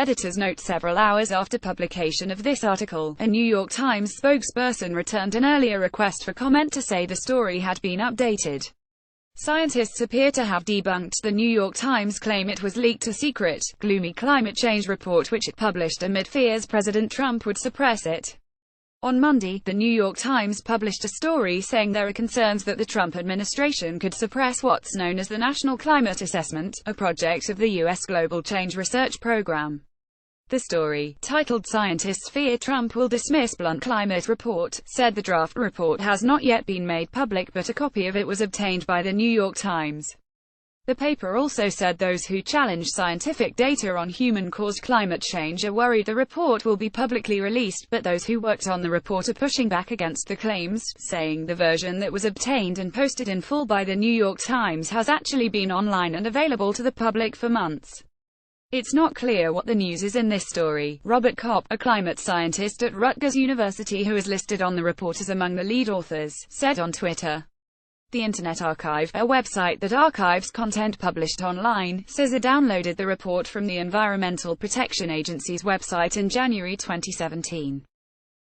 editors note several hours after publication of this article, a New York Times spokesperson returned an earlier request for comment to say the story had been updated. Scientists appear to have debunked the New York Times claim it was leaked a secret, gloomy climate change report which it published amid fears President Trump would suppress it. On Monday, the New York Times published a story saying there are concerns that the Trump administration could suppress what's known as the National Climate Assessment, a project of the U.S. Global Change Research Program. The story, titled "Scientists Fear Trump Will Dismiss Blunt Climate Report," said the draft report has not yet been made public, but a copy of it was obtained by the New York Times. The paper also said those who challenge scientific data on human-caused climate change are worried the report will be publicly released, but those who worked on the report are pushing back against the claims, saying the version that was obtained and posted in full by the New York Times has actually been online and available to the public for months. It's not clear what the news is in this story, Robert Kopp, a climate scientist at Rutgers University who is listed on the report as among the lead authors, said on Twitter. The Internet Archive, a website that archives content published online, says it downloaded the report from the Environmental Protection Agency's website in January 2017.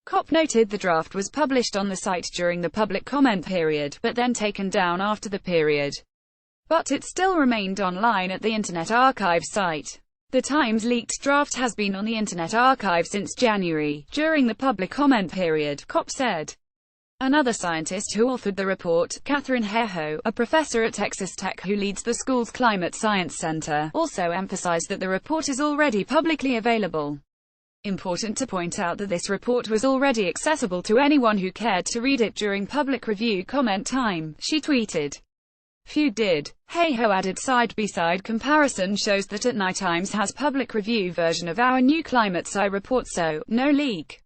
Kopp noted the draft was published on the site during the public comment period, but then taken down after the period. But it still remained online at the Internet Archive site. The Times leaked draft has been on the Internet Archive since January, during the public comment period, Kopp said. Another scientist who authored the report, Katherine Hayhoe, a professor at Texas Tech who leads the school's Climate Science Center, also emphasized that the report is already publicly available. Important to point out that this report was already accessible to anyone who cared to read it during public review comment time, she tweeted. Few did. Hayhoe added side-by-side comparison shows that at Night Times has public review version of our new Climate Sci report, so, no leak.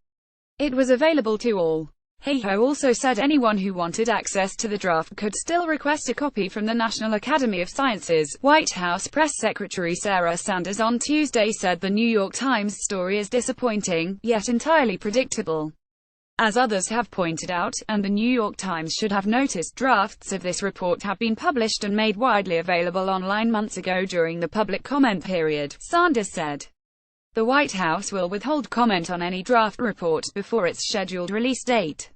It was available to all. Hayhoe also said anyone who wanted access to the draft could still request a copy from the National Academy of Sciences. White House Press Secretary Sarah Sanders on Tuesday said the New York Times story is disappointing, yet entirely predictable. As others have pointed out, and the New York Times should have noticed, drafts of this report have been published and made widely available online months ago during the public comment period, Sanders said. The White House will withhold comment on any draft report before its scheduled release date.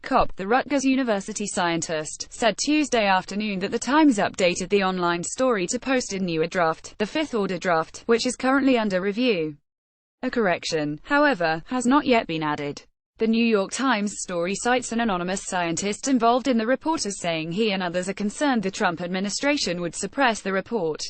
Kopp, the Rutgers University scientist, said Tuesday afternoon that the Times updated the online story to post a newer draft, the fifth-order draft, which is currently under review. A correction, however, has not yet been added. The New York Times story cites an anonymous scientist involved in the report as saying he and others are concerned the Trump administration would suppress the report.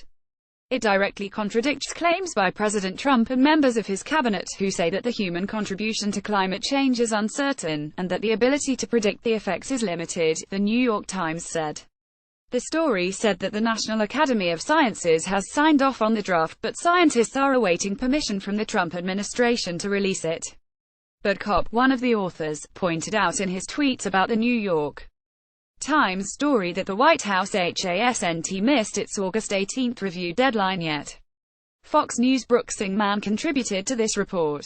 It directly contradicts claims by President Trump and members of his cabinet, who say that the human contribution to climate change is uncertain, and that the ability to predict the effects is limited, the New York Times said. The story said that the National Academy of Sciences has signed off on the draft, but scientists are awaiting permission from the Trump administration to release it. But Kopp, one of the authors, pointed out in his tweets about the New York Times story that the White House hasn't missed its August 18 review deadline yet. Fox News' Brooke Singman contributed to this report.